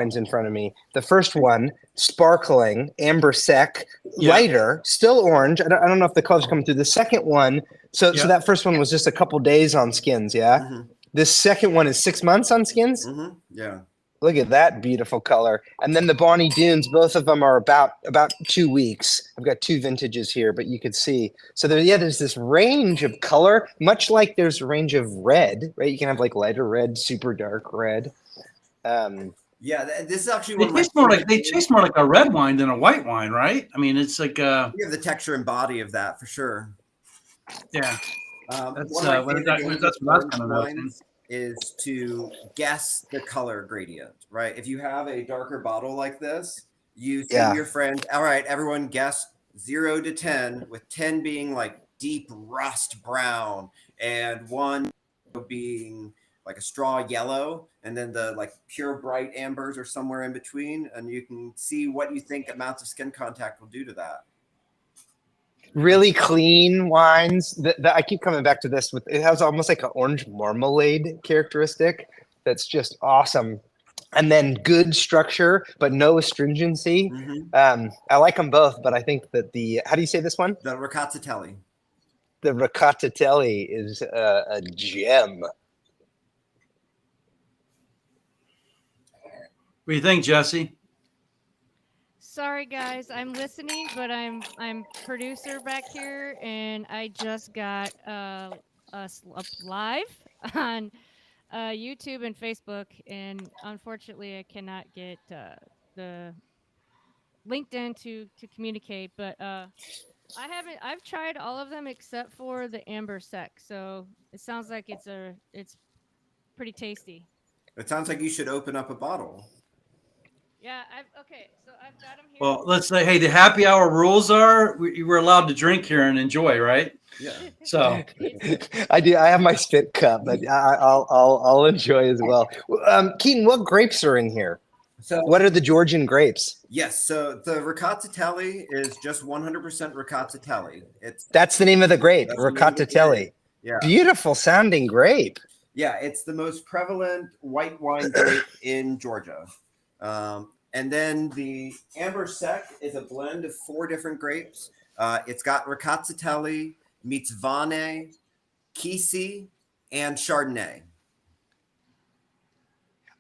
wines in front of me. The first one, sparkling, amber sec, lighter, still orange. I don't know if the color's coming through. The second one, so that first one was just a couple days on skins, yeah? Mm-hmm. This second one is 6 months on skins? Mm-hmm. Yeah. Look at that beautiful color. And then the Bonny Dunes, both of them are about 2 weeks. I've got 2 vintages here, but you could see. So there's this range of color, much like there's a range of red, right? You can have like lighter red, super dark red. Yeah, this is actually one of my they taste more like a red wine than a white wine, right? I mean, it's like you have the texture and body of that for sure. Yeah. That's what I wines is to guess the color gradient, right? If you have a darker bottle like this, you say to your friend, all right, everyone guess 0 to 10, with 10 being like deep rust brown and 1 being like a straw yellow, and then the like pure bright ambers are somewhere in between, and you can see what you think amounts of skin contact will do to that. Really clean wines. I keep coming back to this. It has almost like an orange marmalade characteristic that's just awesome. And then good structure, but no astringency. Mm-hmm. I like them both, but I think that how do you say this one? The RkatSiteli. The RkatSiteli is a gem. What do you think, Jesse? Sorry guys, I'm listening, but I'm producer back here, and I just got us live on YouTube and Facebook, and unfortunately I cannot get the LinkedIn to communicate. But I've tried all of them except for the amber sec, so it sounds like it's pretty tasty. It sounds like you should open up a bottle. Yeah, so I've got them here. Well, let's say, hey, the happy hour rules are we're allowed to drink here and enjoy, right? Yeah. So I do. I have my spit cup, but I'll enjoy as well. Keaton, what grapes are in here? So what are the Georgian grapes? Yes, so the RkatSiteli is just 100% RkatSiteli. That's the name of the grape, RkatSiteli. Yeah. Beautiful sounding grape. Yeah, it's the most prevalent white wine grape in Georgia. And then the amber sec is a blend of 4 different grapes. It's got RkatSiteli, Mitzvane, Kisi, and Chardonnay.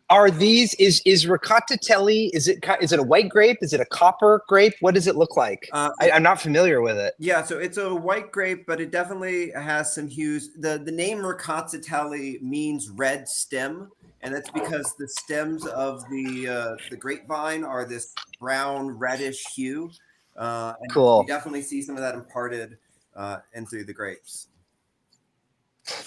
Are these is RkatSiteli? Is it a white grape? Is it a copper grape? What does it look like? I'm not familiar with it. Yeah, so it's a white grape, but it definitely has some hues. The name RkatSiteli means red stem, and that's because the stems of the grapevine are this brown reddish hue. And cool. You definitely see some of that imparted into the grapes.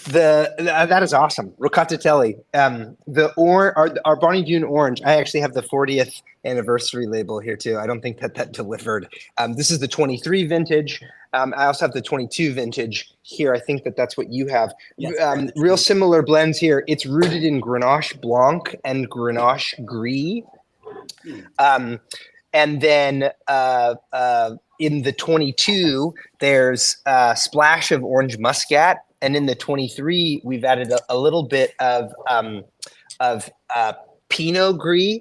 That is awesome. RkatSiteli. Our Bonny Doon orange. I actually have the 40th anniversary label here too. I don't think that delivered. This is the 23 vintage. I also have the 22 vintage here. I think that's what you have. Yes, real similar blends here. It's rooted in Grenache Blanc and Grenache Gris. And then in the 22, there's a splash of orange muscat. And in the 23, we've added a little bit of Pinot Gris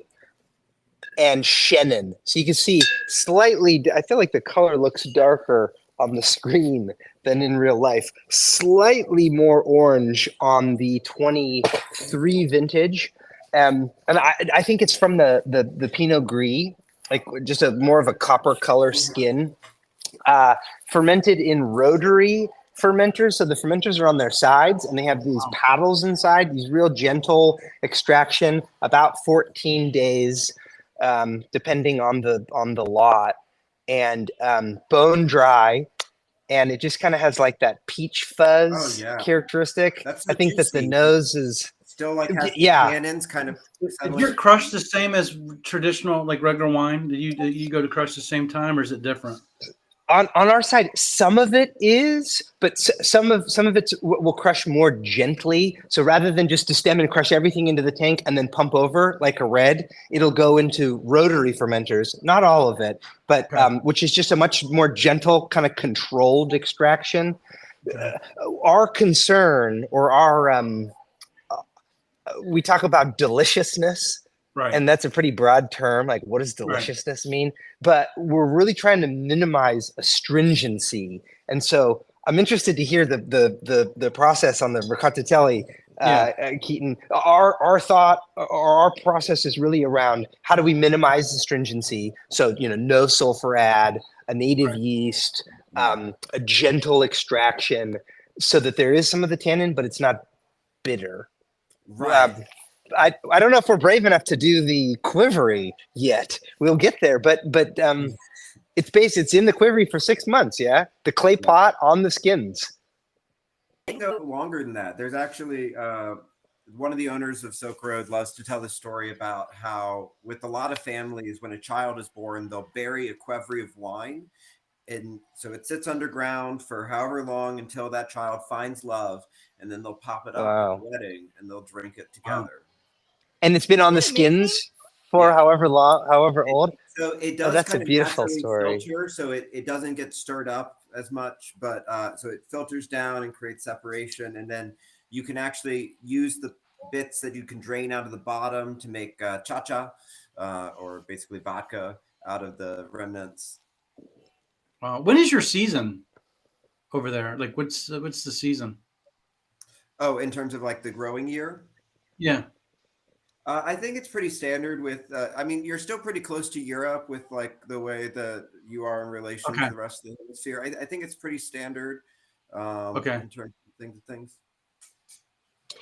and Chenin. So you can see slightly, I feel like the color looks darker on the screen than in real life. Slightly more orange on the 23 vintage. And I think it's from the Pinot Gris, like just more of a copper color skin. Fermented in rotary fermenters. So the fermenters are on their sides and they have these paddles inside, these real gentle extraction, about 14 days, depending on the lot, and bone dry. And it just kind of has like that peach fuzz characteristic. I think that the nose is still like has tannins kind of. Is your crush the same as traditional, like regular wine? Did you go to crush the same time, or is it different? On our side, some of it is, but some of it will crush more gently. So rather than just to stem and crush everything into the tank and then pump over like a red, it'll go into rotary fermenters. Not all of it, but which is just a much more gentle, kind of controlled extraction. Our concern, or our we talk about deliciousness Right. And that's a pretty broad term. Like, what does deliciousness mean? But we're really trying to minimize astringency. And so I'm interested to hear the process on the RkatSiteli, Keaton. Our thought or our process is really around how do we minimize astringency? So, no sulfur add, a native yeast, a gentle extraction, so that there is some of the tannin, but it's not bitter. Right. I don't know if we're brave enough to do the Qvevri yet. We'll get there, but it's in the Qvevri for 6 months. Yeah, the clay pot on the skins. I go longer than that. There's actually one of the owners of Silk Road loves to tell the story about how, with a lot of families, when a child is born, they'll bury a Qvevri of wine, and so it sits underground for however long until that child finds love, and then they'll pop it up at the wedding and they'll drink it together. And it's been on the skins for however long, however old. So it does that's kind a of beautiful naturally story. filter, so it doesn't get stirred up as much, but so it filters down and creates separation, and then you can actually use the bits that you can drain out of the bottom to make cha-cha, or basically vodka out of the remnants. When is your season over there? Like, what's the season? Oh, in terms of like the growing year? Yeah. I think it's pretty standard with, I mean, you're still pretty close to Europe with like the way that you are in relation to the rest of the hemisphere. I think it's pretty standard in terms of things.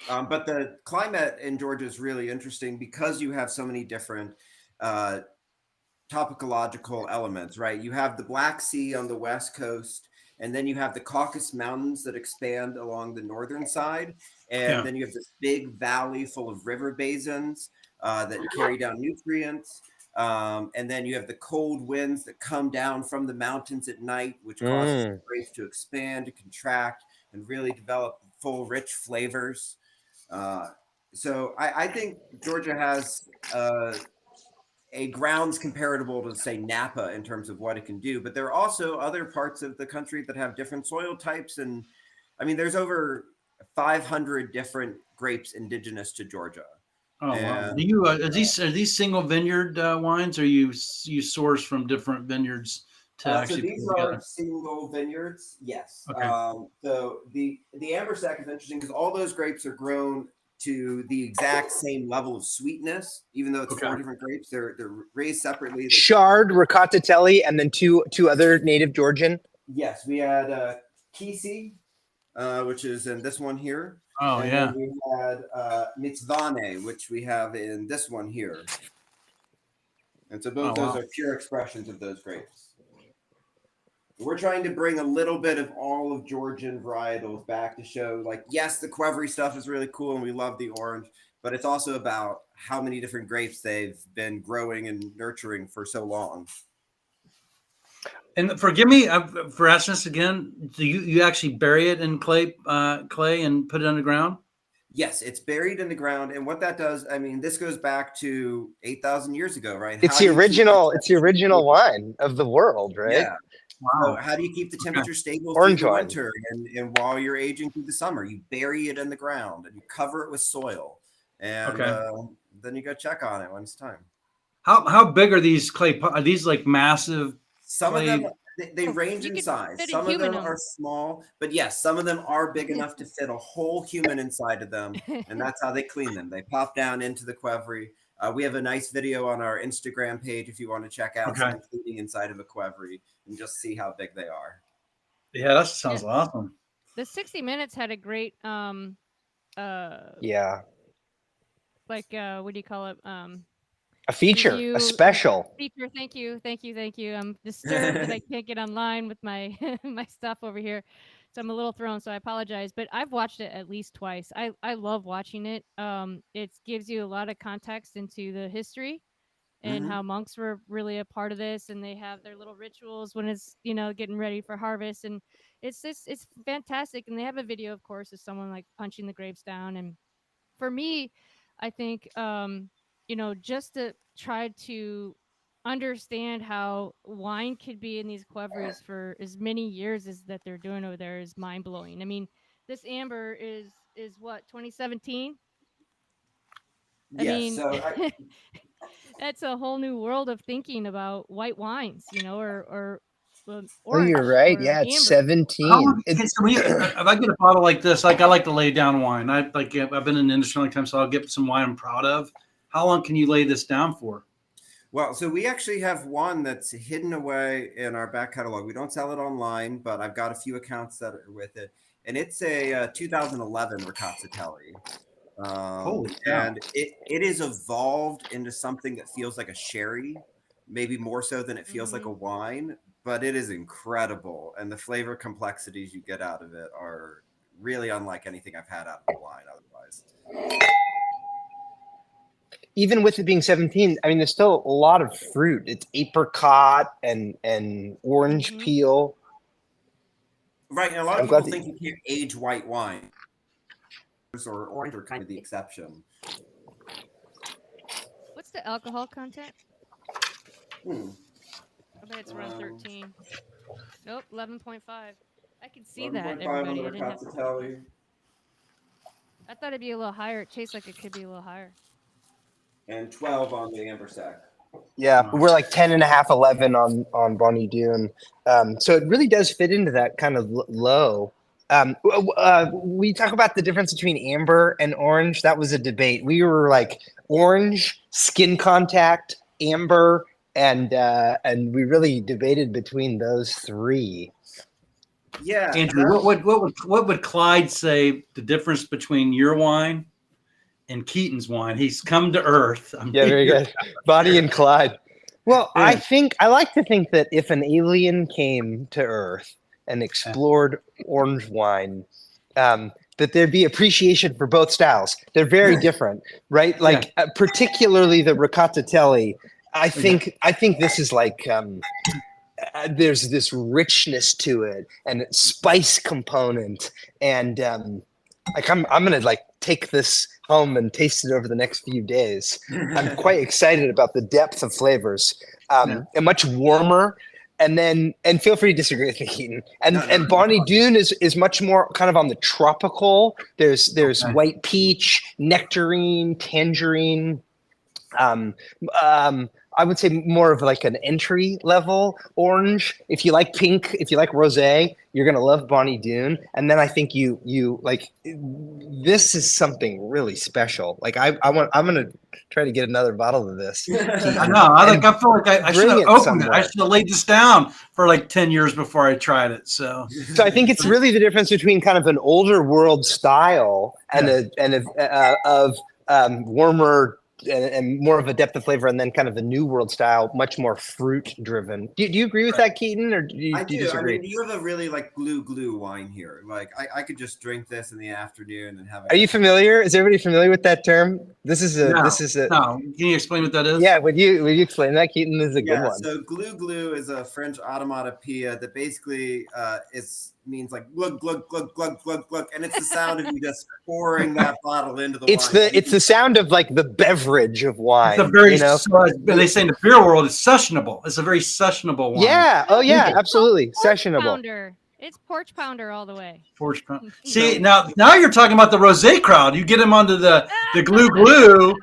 But the climate in Georgia is really interesting because you have so many different topological elements, right? You have the Black Sea on the west coast, and then you have the Caucasus Mountains that expand along the northern side. And then you have this big valley full of river basins that carry down nutrients. And then you have the cold winds that come down from the mountains at night, which causes the grapes to expand, to contract, and really develop full, rich flavors. So I think Georgia has a grounds comparable to, say, Napa in terms of what it can do. But there are also other parts of the country that have different soil types. And I mean, there's over 500 different grapes indigenous to Georgia. Oh, wow. Do you are these single vineyard wines, or you source from different vineyards to actually? So these are single vineyards, yes. Okay. So the amber sac is interesting because all those grapes are grown to the exact same level of sweetness, even though it's 4 different grapes. They're raised separately. Shard, RkatSiteli, and then two other native Georgian. Yes, we had Kisi, which is in this one here. Oh, and then we had Mitzvane, which we have in this one here. And so both those are pure expressions of those grapes. We're trying to bring a little bit of all of Georgian varietals back to show, like, yes, the Qvevri stuff is really cool and we love the orange, but it's also about how many different grapes they've been growing and nurturing for so long. And forgive me for asking this again. Do you actually bury it in clay and put it underground? Yes, it's buried in the ground, and what that does, I mean, this goes back to 8,000 years ago, right? It's the original. It's the original wine of the world, right? Yeah. Wow. So how do you keep the temperature stable through the winter and while you're aging through the summer? You bury it in the ground and you cover it with soil, and then you go check on it when it's time. How big are these clay? Are these like massive? Some of them they range in size. Some of them are small, but yes, some of them are big enough to fit a whole human inside of them, and that's how they clean them. They pop down into the Qvevri. We have a nice video on our Instagram page if you want to check out someone cleaning inside of a Qvevri and just see how big they are. Yeah, that sounds awesome. The 60 Minutes had a great like what do you call it? A feature, a special feature. Thank you. I'm disturbed that I can't get online with my my stuff over here, so I'm a little thrown. So I apologize, but I've watched it at least twice. I love watching it. It gives you a lot of context into the history and how monks were really a part of this, and they have their little rituals when it's getting ready for harvest, and it's fantastic. And they have a video, of course, of someone like punching the grapes down. And for me, I think just to try to understand how wine could be in these Qvevris for as many years as that they're doing over there is mind blowing. I mean, this amber is what, 2017? I mean, so that's a whole new world of thinking about white wines, or Oh, orange you're right. or Yeah, it's amber. 17. If I get a bottle like this, like I like to lay down wine. I've been in the industry a long time, so I'll get some wine I'm proud of. How long can you lay this down for? Well, so we actually have one that's hidden away in our back catalog. We don't sell it online, but I've got a few accounts that are with it, and it's a 2011 RkatSiteli. Holy cow. And it is evolved into something that feels like a sherry, maybe more so than it feels like a wine, but it is incredible. And the flavor complexities you get out of it are really unlike anything I've had out of a wine otherwise. Even with it being 17, I mean, there's still a lot of fruit. It's apricot and orange peel. Right. And a lot of people think you can't age white wine. Or orange are kind of the exception. What's the alcohol content? I bet it's around 13. Nope, 11.5. I can see 11.5 that, everybody. on the RkatSiteli. I thought it'd be a little higher. It tastes like it could be a little higher. And 12 on the amber sec. Yeah, we're like 10 and a half, 11 on Bonny Doon. So it really does fit into that kind of low. We talk about the difference between amber and orange. That was a debate. We were like orange, skin contact, amber, and we really debated between those three. Yeah, Andrew, what would Clyde say the difference between your wine and Keaton's wine? He's come to earth. Yeah, very good. Bonnie and Clyde. Well, Yeah. I like to think that if an alien came to Earth and explored orange wine, that there'd be appreciation for both styles. They're very different, right? Like particularly the RkatSiteli. I think this is like there's this richness to it and spice component, and like I'm gonna like take this home and taste it over the next few days. I'm quite excited about the depth of flavors. And much warmer. And feel free to disagree with me, Keaton. And Bonny Doon is much more kind of on the tropical. There's white peach, nectarine, tangerine. I would say more of like an entry level orange. If you like pink, if you like rosé, you're gonna love Bonny Doon. And then I think you like this is something really special. Like I'm gonna try to get another bottle of this. I know. I feel like I should have opened it. I should have laid this down for like 10 years before I tried it. So I think it's really the difference between kind of an older world style and of warmer and more of a depth of flavor, and then kind of the new world style, much more fruit driven. Do you agree with that, Keaton, or do you disagree? I mean, you have a really like glue wine here. Like I could just drink this in the afternoon and have it. Are you familiar? Is everybody familiar with that term? This is a. No. Can you explain what that is? Yeah, would you explain that, Keaton? This is a good one. So glue is a French onomatopoeia that basically means like glug glug glug glug glug glug, and it's the sound of you just pouring that bottle into the wine. It's the sound of like the beverage of wine. It's a very they say in the beer world it's sessionable. It's a very sessionable wine. Yeah. Oh yeah, absolutely. Sessionable. Pounder. It's porch pounder all the way. Porch pounder. See, now you're talking about the rosé crowd. You get them onto the glue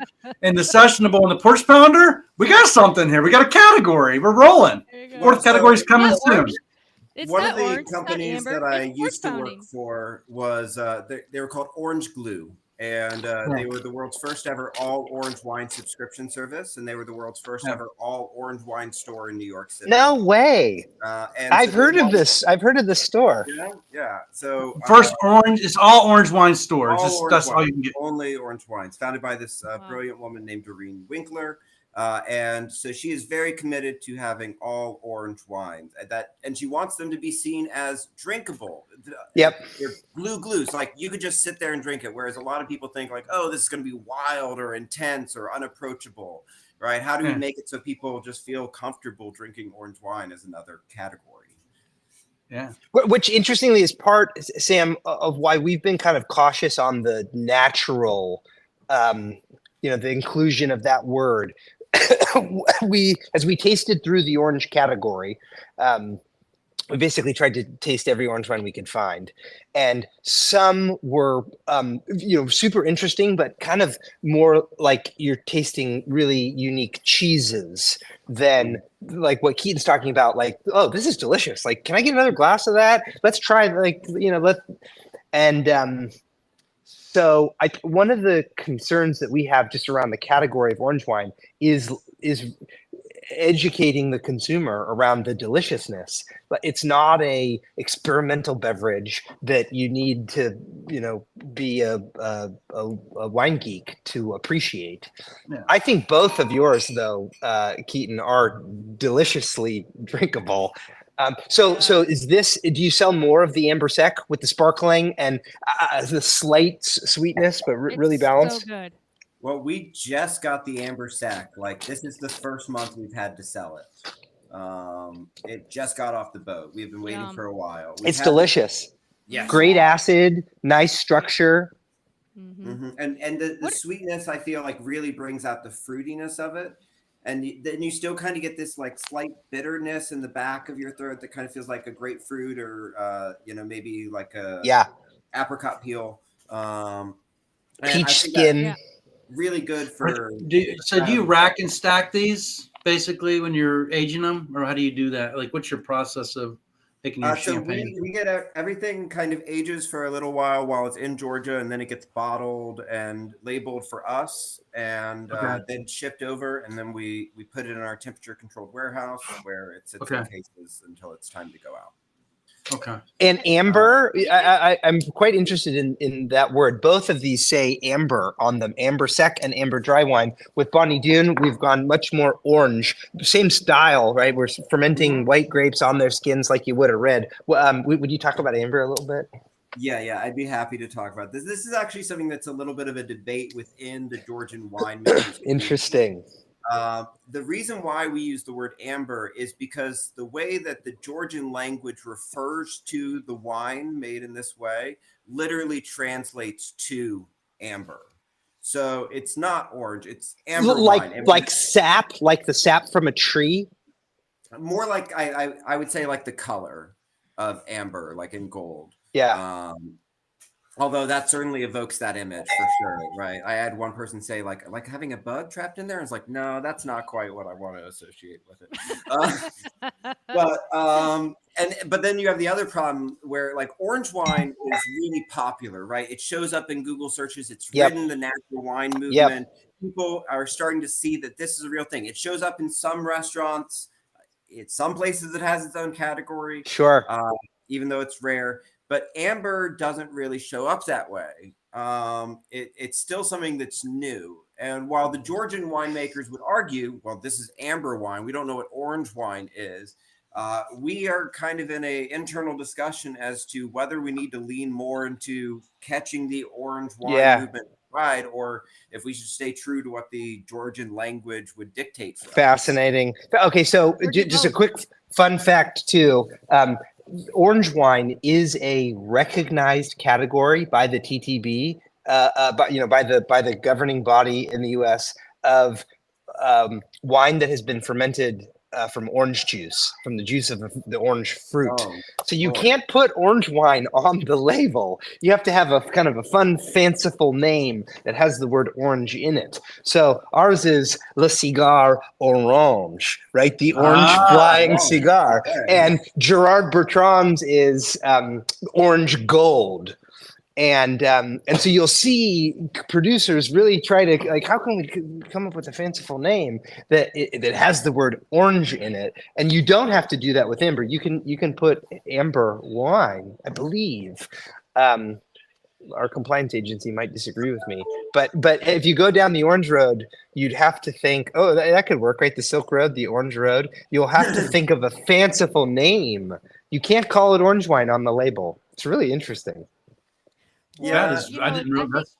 and the sessionable and the porch pounder. We got something here. We got a category. We're rolling. Fourth category's coming soon. One of the companies that I used to work for was they were called Orange Glue, and they were the world's first ever all orange wine subscription service, and they were the world's first ever all orange wine store in New York City. No way! And I've heard of this. I've heard of this store. Yeah. So first orange, it's all orange wine stores. That's all you can get. Only orange wines, founded by this brilliant woman named Doreen Winkler. And so she is very committed to having all orange wines, and she wants them to be seen as drinkable. Yep. They're glues. Like you could just sit there and drink it. Whereas a lot of people think like, oh, this is going to be wild or intense or unapproachable, right? How do we make it so people just feel comfortable drinking orange wine as another category? Yeah. Which interestingly is part, Sam, of why we've been kind of cautious on the natural, the inclusion of that word. As we tasted through the orange category, we basically tried to taste every orange wine we could find, and some were super interesting, but kind of more like you're tasting really unique cheeses than like what Keaton's talking about, like, oh, this is delicious, like, can I get another glass of that? Let's try, like, so one of the concerns that we have just around the category of orange wine is educating the consumer around the deliciousness. But it's not a experimental beverage that you need to, be a wine geek to appreciate. Yeah. I think both of yours, though, Keaton, are deliciously drinkable. So is this? Do you sell more of the Amber Sec with the sparkling and the slight sweetness, but really balanced? So good. Well, we just got the Amber Sec. Like, this is the first month we've had to sell it. It just got off the boat. We've been waiting for a while. It's delicious. Yes. Great acid, nice structure. Mm-hmm. And the sweetness, I feel like, really brings out the fruitiness of it. And then you still kind of get this like slight bitterness in the back of your throat that kind of feels like a grapefruit or maybe like a apricot peel. Peach skin. Really good for. Do you rack and stack these basically when you're aging them, or how do you do that? Like, what's your process of making your champagne? We get everything kind of ages for a little while it's in Georgia, and then it gets bottled and labeled for us, and then shipped over, and then we put it in our temperature controlled warehouse where it sits in cases until it's time to go out. Okay. And amber, I'm quite interested in that word. Both of these say amber on them, Amber Sec and Amber Dry Wine. With Bonny Doon, we've gone much more orange. Same style, right? We're fermenting white grapes on their skins like you would a red. Would you talk about amber a little bit? Yeah, I'd be happy to talk about this. This is actually something that's a little bit of a debate within the Georgian winemakers. Interesting. The reason why we use the word amber is because the way that the Georgian language refers to the wine made in this way literally translates to amber. So it's not orange, it's amber wine. Like sap, like the sap from a tree? More like, I would say like the color of amber, like in gold. Yeah. Although that certainly evokes that image for sure, right? I had one person say like having a bug trapped in there. It's like, no, that's not quite what I want to associate with it. But then you have the other problem where like orange wine is really popular, right? It shows up in Google searches. It's ridden the natural wine movement. People are starting to see that this is a real thing. It shows up in some restaurants. It's some places it has its own category. Sure. Even though it's rare. But amber doesn't really show up that way. It's still something that's new. And while the Georgian winemakers would argue, well, this is amber wine, we don't know what orange wine is. We are kind of in an internal discussion as to whether we need to lean more into catching the orange wine movement right, or if we should stay true to what the Georgian language would dictate for us. Fascinating. Okay, so just a quick fun fact too. Orange wine is a recognized category by the TTB, by the governing body in the U.S. of wine that has been fermented from orange juice, from the juice of the orange fruit. So you can't put orange wine on the label. You have to have a kind of a fun, fanciful name that has the word orange in it. So ours is Le Cigar Orange, right? The orange flying cigar. And Gerard Bertrand's is Orange Gold. And so you'll see producers really try to, like, how can we come up with a fanciful name that has the word orange in it? And you don't have to do that with amber. You can put amber wine, I believe. Our compliance agency might disagree with me, but if you go down the orange road, you'd have to think, oh, that could work, right? The Silk Road, the Orange Road. You'll have to think of a fanciful name. You can't call it orange wine on the label. It's really interesting. Yeah, I didn't realize.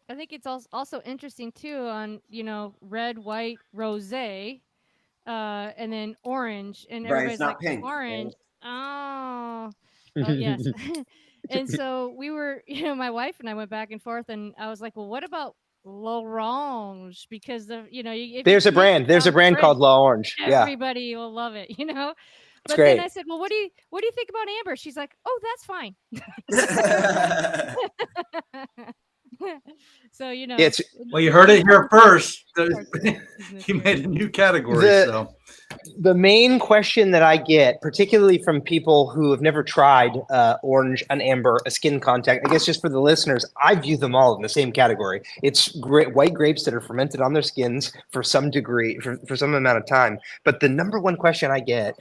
I think it's also interesting too on red, white, rosé, and then orange, and everybody's like pink. Orange. Oh, yes. And so we were, my wife and I went back and forth, and I was like, well, what about l'orange? Because there's a brand called La Orange. Everybody will love it, But great. then I said, well, what do you think about amber? She's like, oh, that's fine. So, you know, It's well, you heard it here first. He made a new category. The main question that I get, particularly from people who have never tried orange, an amber, a skin contact, I guess just for the listeners, I view them all in the same category. It's white grapes that are fermented on their skins for some degree, for some amount of time. But the number one question I get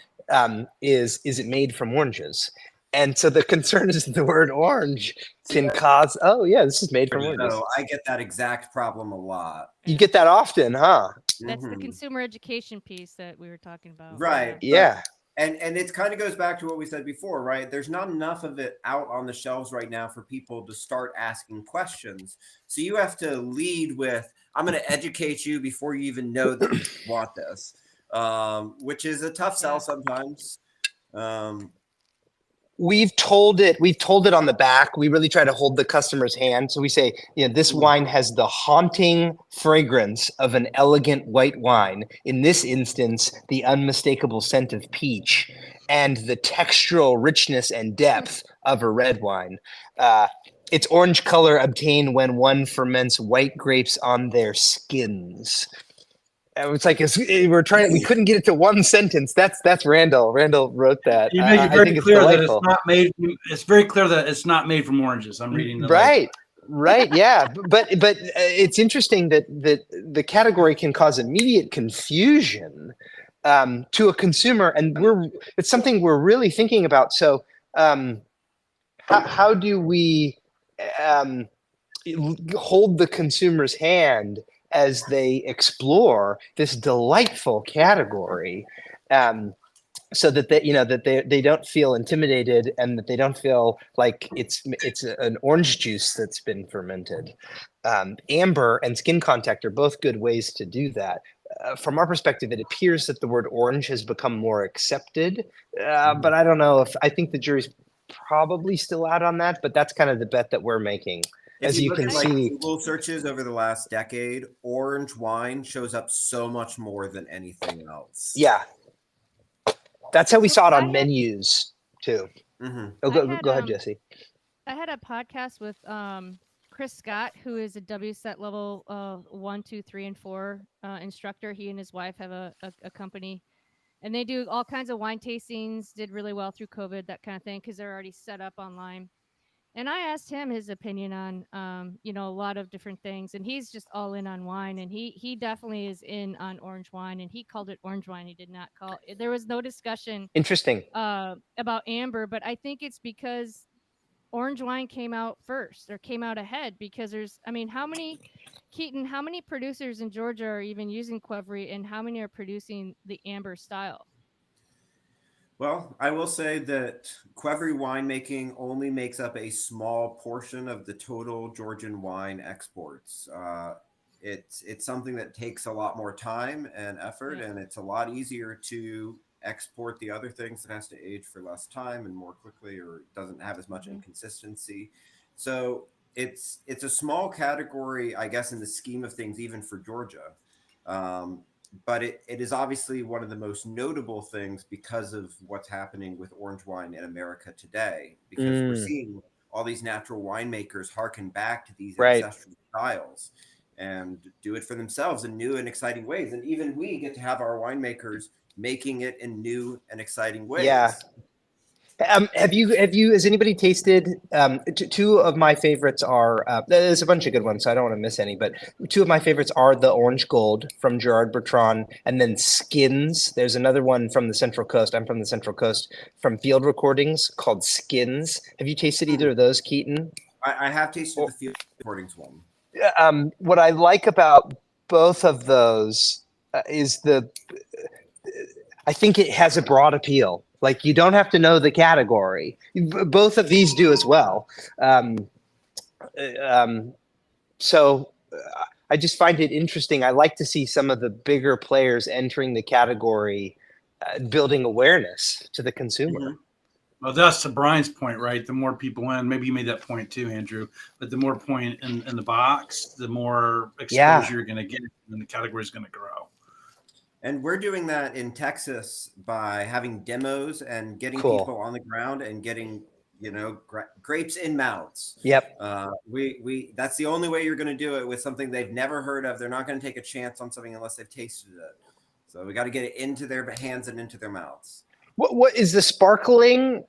is it made from oranges? And so the concern is the word orange can cause, oh yeah, this is made from oranges. So I get that exact problem a lot. You get that often, huh? That's the consumer education piece that we were talking about. Right. Yeah. And it kind of goes back to what we said before, right? There's not enough of it out on the shelves right now for people to start asking questions. So you have to lead with, I'm going to educate you before you even know that you want this, which is a tough sell sometimes. We've told it on the back. We really try to hold the customer's hand. So we say, this wine has the haunting fragrance of an elegant white wine. In this instance, the unmistakable scent of peach and the textural richness and depth of a red wine. Its orange color obtained when one ferments white grapes on their skins. It's like we couldn't get it to one sentence. That's Randall. Randall wrote that. You make it very clear that it's not made. It's very clear that it's not made from oranges. I'm reading the right, yeah. But it's interesting that the category can cause immediate confusion to a consumer, and it's something we're really thinking about. So, how do we hold the consumer's hand as they explore this delightful category, so that they don't feel intimidated and that they don't feel like it's an orange juice that's been fermented. Amber and skin contact are both good ways to do that. From our perspective, it appears that the word orange has become more accepted, but I don't know I think the jury's probably still out on that, but that's kind of the bet that we're making. As you can see, Google searches over the last decade, orange wine shows up so much more than anything else. Yeah, that's how we saw it on menus too. Oh, go ahead, Jesse. I had a podcast with Chris Scott, who is a WSET level 1, 2, 3, and 4 instructor. He and his wife have a company, and they do all kinds of wine tastings. Did really well through COVID, that kind of thing, because they're already set up online. And I asked him his opinion on, a lot of different things, and he's just all in on wine, and he definitely is in on orange wine, and he called it orange wine. He did not call it. There was no discussion. Interesting. About amber, but I think it's because orange wine came out first, or came out ahead, because how many producers in Georgia are even using Qvevri, and how many are producing the amber style? Well, I will say that Qvevri winemaking only makes up a small portion of the total Georgian wine exports. It's something that takes a lot more time and effort, and it's a lot easier to export the other things that has to age for less time and more quickly, or doesn't have as much inconsistency. So it's a small category, I guess, in the scheme of things, even for Georgia. But it is obviously one of the most notable things because of what's happening with orange wine in America today, because we're seeing all these natural winemakers harken back to these ancestral styles and do it for themselves in new and exciting ways. And even we get to have our winemakers making it in new and exciting ways. Yeah. Has anybody tasted, two of my favorites are, there's a bunch of good ones, so I don't want to miss any, but two of my favorites are the Orange Gold from Gerard Bertrand, and then Skins. There's another one from the Central Coast. I'm from the Central Coast, from Field Recordings, called Skins. Have you tasted either of those, Keaton? I have tasted the Field Recordings one. What I like about both of those is I think it has a broad appeal. Like, you don't have to know the category. Both of these do as well. So I just find it interesting. I like to see some of the bigger players entering the category, building awareness to the consumer. Well, that's to Brian's point, right? The more people in, maybe you made that point too, Andrew, but the more point in the box, the more exposure you're going to get, and the category is going to grow. And we're doing that in Texas by having demos and getting Cool. people on the ground and getting, grapes in mouths. Yep. We that's the only way you're going to do it with something they've never heard of. They're not going to take a chance on something unless they've tasted it. So we got to get it into their hands and into their mouths. What is the sparkling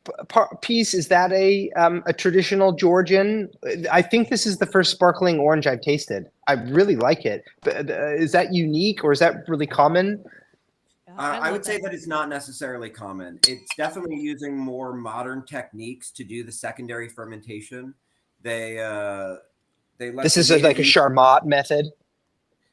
piece? Is that a traditional Georgian? I think this is the first sparkling orange I've tasted. I really like it. But is that unique or is that really common? I would say that it's not necessarily common. It's definitely using more modern techniques to do the secondary fermentation. They this is like a Charmat method.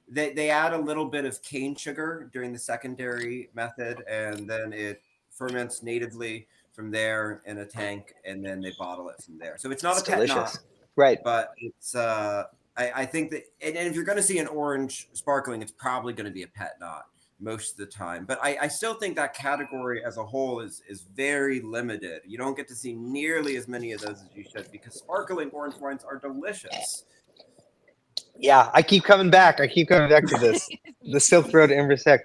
They add a little bit of cane sugar during the secondary method, and then it ferments natively from there in a tank, and then they bottle it from there. So it's not a pet nut, right? But it's I think that, and if you're going to see an orange sparkling, it's probably going to be a pet nut most of the time. But I still think that category as a whole is very limited. You don't get to see nearly as many of those as you should, because sparkling orange wines are delicious. Yeah, I keep coming back. to this. The Silk Road Amber Sec.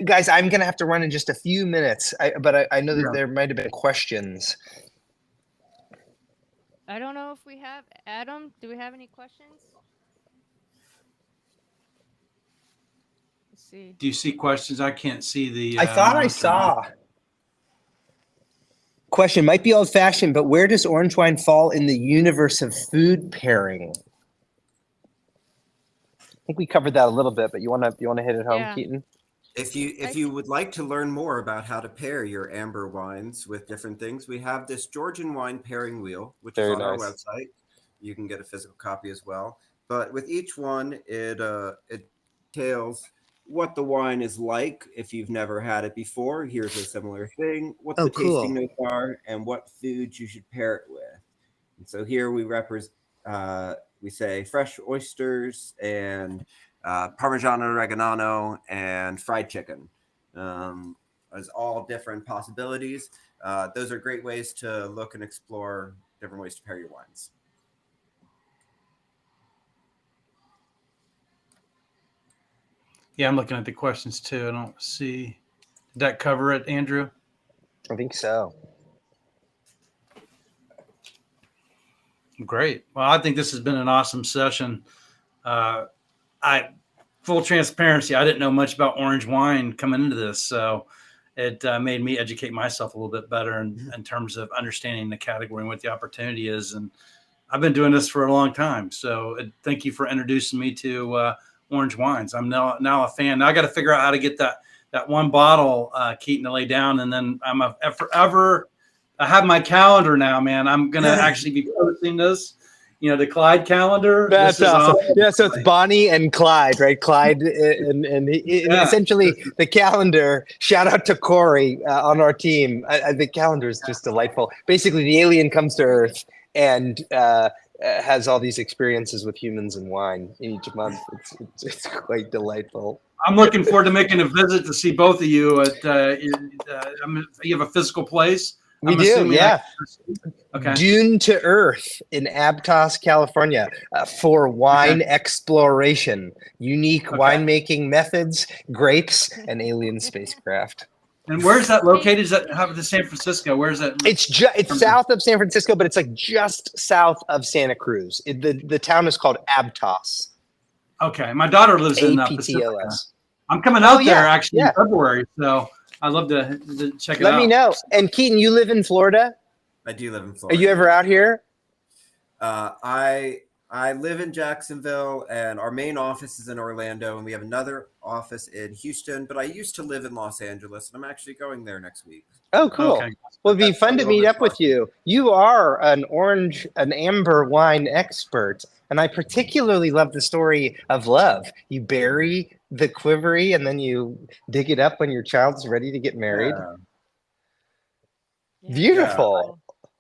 Guys, I'm going to have to run in just a few minutes, but I know that there might have been questions. I don't know if we have. Adam, do we have any questions? Let's see. Do you see questions? I can't see the. I thought I saw. Question might be old-fashioned, but where does orange wine fall in the universe of food pairing? I think we covered that a little bit, but you want to hit it home, Keaton? If you would like to learn more about how to pair your amber wines with different things, we have this Georgian wine pairing wheel, which is on our website. You can get a physical copy as well. But with each one, it details what the wine is like if you've never had it before. Here's a similar thing. What the tasting notes are, and what foods you should pair it with. And so here we represent. We say fresh oysters and Parmigiano Reggiano and fried chicken as all different possibilities. Those are great ways to look and explore different ways to pair your wines. Yeah, I'm looking at the questions too. I don't see. Did that cover it, Andrew? I think so. Great. Well, I think this has been an awesome session. Full transparency, I didn't know much about orange wine coming into this, so it made me educate myself a little bit better in terms of understanding the category and what the opportunity is. And I've been doing this for a long time, so thank you for introducing me to orange wines. I'm now a fan. Now I got to figure out how to get that one bottle, Keaton, to lay down, and then I'm forever. I have my calendar now, man. I'm going to actually be posting this, the Clyde calendar. That's awesome. Yeah, so it's Bonny and Clyde, right? Clyde and essentially the calendar. Shout out to Corey on our team. The calendar is just delightful. Basically, the alien comes to Earth and has all these experiences with humans and wine in each month. It's quite delightful. I'm looking forward to making a visit to see both of you. You have a physical place? We do, yeah. Okay. Doon to Earth in Aptos, California, for wine exploration, unique winemaking methods, grapes, and alien spacecraft. And where's that located? Is that the San Francisco? Where's that? It's south of San Francisco, but it's like just south of Santa Cruz. The town is called Aptos. Okay, my daughter lives in Pacifica. I'm coming out there actually in February, so I'd love to check it out. Let me know. And Keaton, you live in Florida? I do live in Florida. Are you ever out here? I live in Jacksonville, and our main office is in Orlando, and we have another office in Houston, but I used to live in Los Angeles, and I'm actually going there next week. Oh, cool. Okay. Well, it'd be fun to meet up with you. You are an amber wine expert, and I particularly love the story of love. You bury the Qvevri, and then you dig it up when your child's ready to get married. Yeah. Beautiful. Yeah.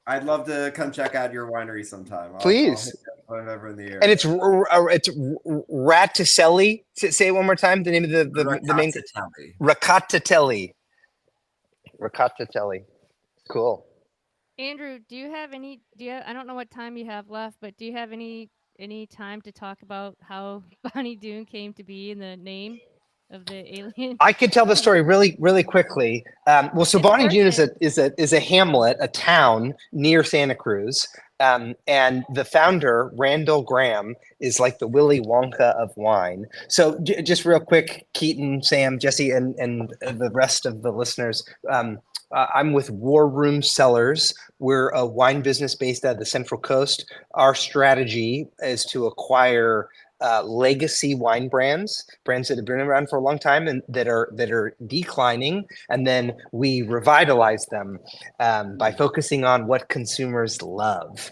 I'd love to come check out your winery sometime. Please. Whatever in the air. And it's RkatSiteli. Say it one more time. The name of the main RkatSiteli. RkatSiteli. Cool. Andrew, do you have I don't know what time you have left, but do you have any time to talk about how Bonny Doon came to be in the name? of the alien? I could tell the story really, really quickly. Well, so It's Bonny worth Doon it. is a hamlet, a town near Santa Cruz, and the founder Randall Graham is like the Willy Wonka of wine. So just real quick, Keaton, Sam, Jesse, and the rest of the listeners. I'm with War Room Cellars. We're a wine business based out of the Central Coast. Our strategy is to acquire legacy wine brands that have been around for a long time and that are declining, and then we revitalize them by focusing on what consumers love.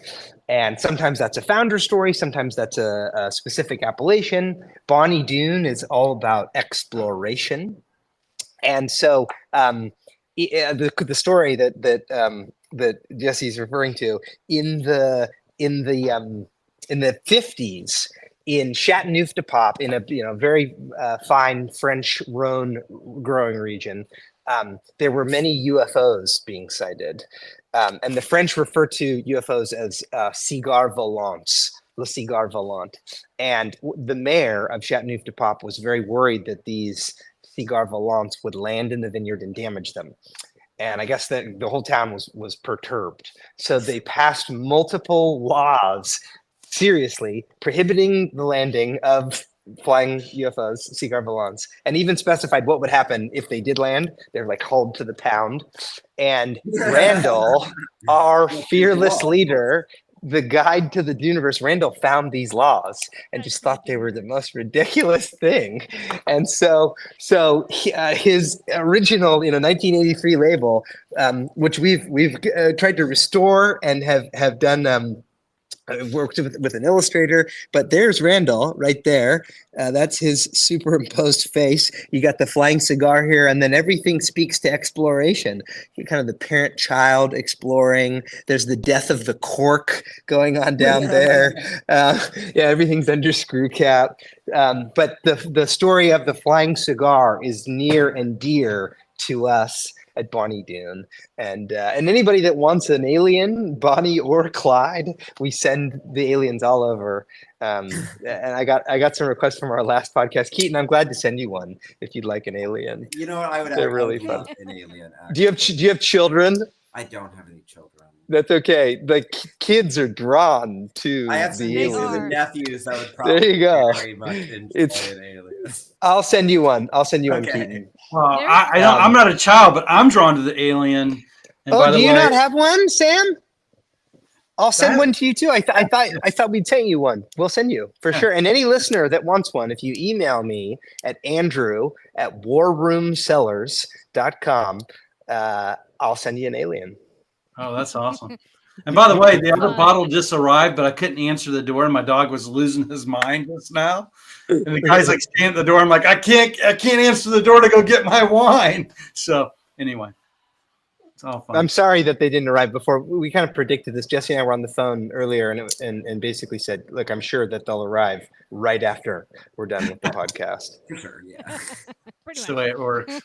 And sometimes that's a founder story, sometimes that's a specific appellation. Bonny Doon is all about exploration, and so the story that Jesse's referring to in the in the in the 50s in Chateauneuf-du-Pape, in a very fine French Rhone growing region, there were many UFOs being sighted, and the French refer to UFOs as cigar volants. Le Cigar Volant. And the mayor of Chateauneuf-du-Pape was very worried that these cigar volants would land in the vineyard and damage them. And I guess that the whole town was perturbed. So they passed multiple laws, seriously, prohibiting the landing of flying UFOs, cigar volants, and even specified what would happen if they did land. They're like hauled to the pound. And Randall, our fearless leader, the guide to the universe, Randall found these laws and just thought they were the most ridiculous thing. And so his original, 1983 label, which we've tried to restore and have done. Worked with an illustrator, but there's Randall right there. That's his superimposed face. You got the flying cigar here, and then everything speaks to exploration. You're kind of the parent-child exploring. There's the death of the cork going on down there. Everything's under screw cap. But the story of the flying cigar is near and dear to us at Bonny Doon, and anybody that wants an alien, Bonnie or Clyde, we send the aliens all over. And I got some requests from our last podcast. Keaton, I'm glad to send you one if you'd like an alien. You know what? I would. They're really fun. An alien. Do you have children? I don't have any children. That's okay. The kids are drawn to I have some the nieces alien. and nephews that would probably there you go. very much enjoy an alien. I'll send you one. One, Keaton. Well, I'm not a child, but I'm drawn to the alien. And by the do you way, not have one, Sam? I'll send one to you too. I thought we'd send you one. We'll send you for sure. And any listener that wants one, if you email me at andrew@warroomcellars.com, I'll send you an alien. Oh, that's awesome. And by the way, the other bottle just arrived, but I couldn't answer the door, and my dog was losing his mind just now. And the guy's like standing at the door. I'm like, I can't answer the door to go get my wine. So anyway, it's all fun. I'm sorry that they didn't arrive before. We kind of predicted this. Jesse and I were on the phone earlier, and basically said, look, I'm sure that they'll arrive right after we're done with the podcast. For sure, yeah. That's the way it works.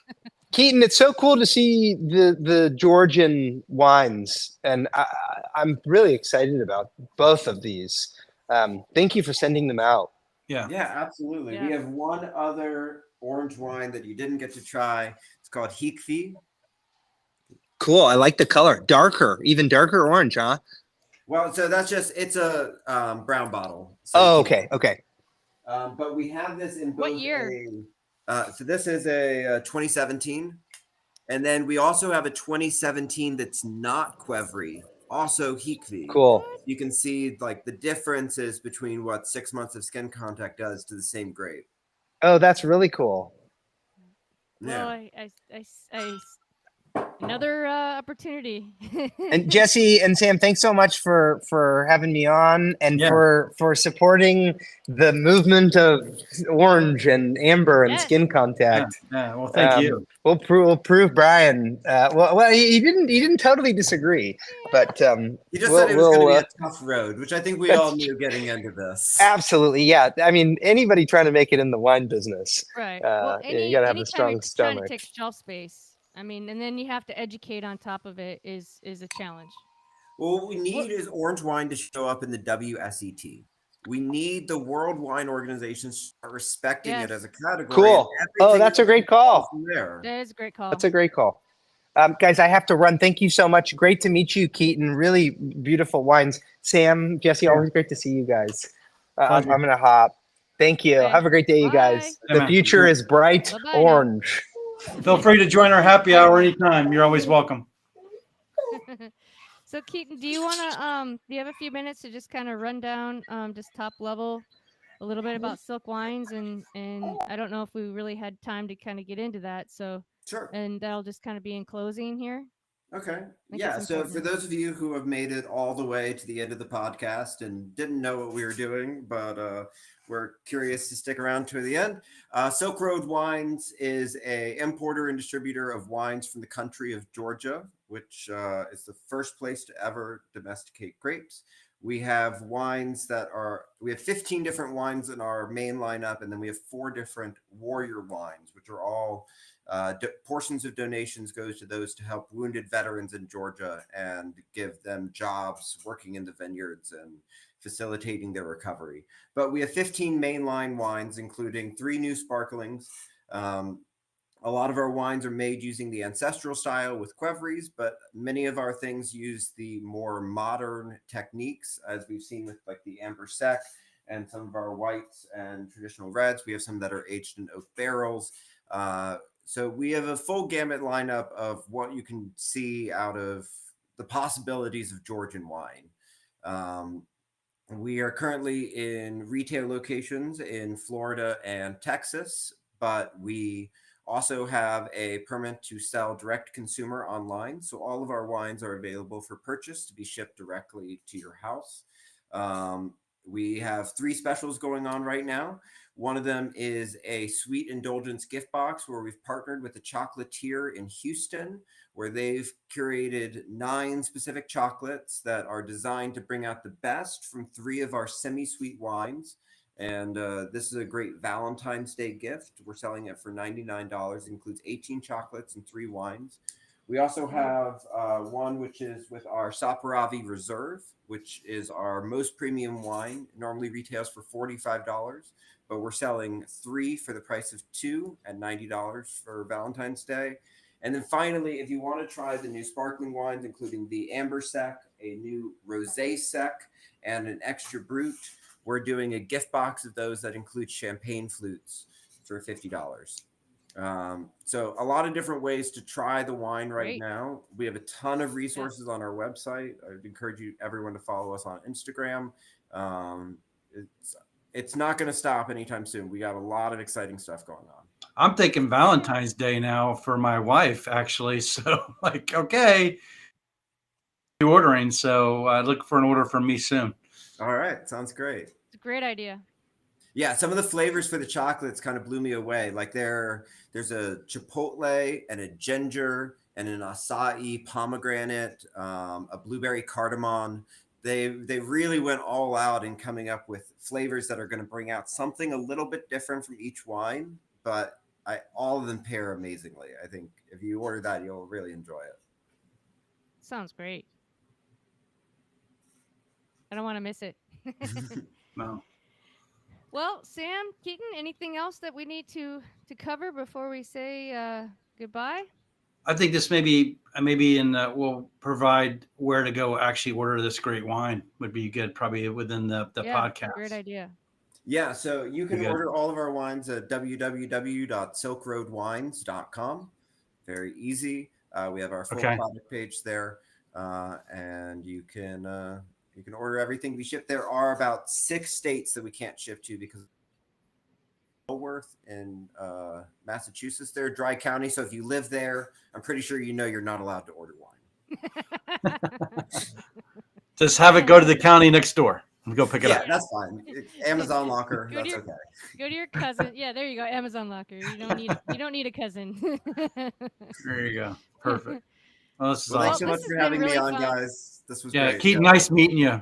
Keaton, it's so cool to see the Georgian wines, and I'm really excited about both of these. Thank you for sending them out. Yeah, absolutely. Yeah. We have one other orange wine that you didn't get to try. It's called Qvevri. Cool. I like the color. Even darker orange, huh? Well, so it's a brown bottle. So okay. But we have this in both. What year? So this is a 2017, and then we also have a 2017 that's not Qvevri, also Qvevri. Cool. You can see like the differences between what 6 months of skin contact does to the same grape. Oh, that's really cool. Well, I another opportunity. And Jesse and Sam, thanks so much for having me on and for supporting the movement of orange and amber and skin contact. Yeah. Well, thank you. We'll prove Brian. Well, he didn't totally disagree, but he just said it was going to be a tough road, which I think we all knew getting into this. Absolutely, yeah. I mean, anybody trying to make it in the wine business, right? Well, you got to have a strong stomach. Trying to take shelf space. I mean, and then you have to educate on top of it is a challenge. Well, what we need is orange wine to show up in the WSET. we need the World Wine Organization to start respecting it as a category. Cool. Oh, that's a great call. There. That is a great call. That's a great call. Guys, I have to run. Thank you so much. Great to meet you, Keaton. Really beautiful wines. Sam, Jesse, always great to see you guys. I'm going to hop. Thank you. Okay. Have a great day, you Bye. guys. The future is bright Bye-bye orange. Feel free to join our happy hour anytime. You're always welcome. So Keaton, do you want to do you have a few minutes to just kind of run down just top level a little bit about silk wines, and I don't know if we really had time to kind of get into that, so sure, and that'll just kind of be in closing here. Okay. Yeah. So for those of you who have made it all the way to the end of the podcast and didn't know what we were doing, but we're curious to stick around to the end, Silk Road Wines is a importer and distributor of wines from the country of Georgia, which is the first place to ever domesticate grapes. We have we have 15 different wines in our main lineup, and then we have 4 different warrior wines, which are all portions of donations goes to those to help wounded veterans in Georgia and give them jobs working in the vineyards and facilitating their recovery. But we have 15 mainline wines, including 3 new sparklings. A lot of our wines are made using the ancestral style with Qvevris, but many of our things use the more modern techniques, as we've seen with like the amber sec and some of our whites and traditional reds. We have some that are aged in oak barrels. So we have a full gamut lineup of what you can see out of the possibilities of Georgian wine. We are currently in retail locations in Florida and Texas, but we also have a permit to sell direct consumer online. So all of our wines are available for purchase to be shipped directly to your house. We have 3 specials going on right now. One of them is a sweet indulgence gift box where we've partnered with a chocolatier in Houston, where they've curated 9 specific chocolates that are designed to bring out the best from 3 of our semi-sweet wines. And this is a great Valentine's Day gift. We're selling it for $99. It includes 18 chocolates and 3 wines. We also have one which is with our Saperavi Reserve, which is our most premium wine. It normally retails for $45, but we're selling 3 for the price of 2 at $90 for Valentine's Day. And then finally, if you want to try the new sparkling wines, including the Amber Sec, a new Rosé Sec, and an Extra Brut, we're doing a gift box of those that includes champagne flutes for $50. So a lot of different ways to try the wine right now. We have a ton of resources on our website. I'd encourage everyone to follow us on Instagram. It's not going to stop anytime soon. We got a lot of exciting stuff going on. I'm thinking Valentine's Day now for my wife, actually. So like, okay, ordering. So look for an order from me soon. All right. Sounds great. It's a great idea. Yeah, some of the flavors for the chocolates kind of blew me away. Like there's a chipotle and a ginger and an acai pomegranate, a blueberry cardamom. They really went all out in coming up with flavors that are going to bring out something a little bit different from each wine, but all of them pair amazingly. I think if you order that, you'll really enjoy it. Sounds great. I don't want to miss it. No. Well, Sam, Keaton, anything else that we need to cover before we say goodbye? I think this maybe we'll provide where to go actually order this great wine would be good, probably within the podcast. Great idea. Yeah, so you can order all of our wines at www.silkroadwines.com. Very easy. We have our full product page there, and you can order everything we ship. There are about 6 states that we can't ship to because Walworth in Massachusetts, they're a dry county. So if you live there, I'm pretty sure you're not allowed to order wine. Just have it go to the county next door and go pick it up. Yeah, that's fine. Amazon locker, that's okay. Go to your cousin. Yeah, there you go. Amazon locker. You don't need a cousin. There you go. Perfect. Well, thanks so much for having me on, guys. This was great. Keaton, nice meeting you.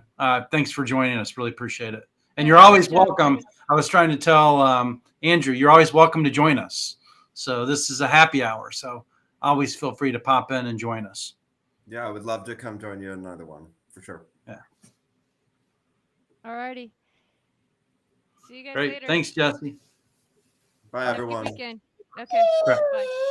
Thanks for joining us. Really appreciate it. And you're always welcome. I was trying to tell Andrew, you're always welcome to join us. So this is a happy hour. So always feel free to pop in and join us. Yeah, I would love to come join you in another one for sure. Yeah. All righty. See you guys Great. later. Thanks, Jesse. Bye, Have a good everyone. weekend. Okay. Bye.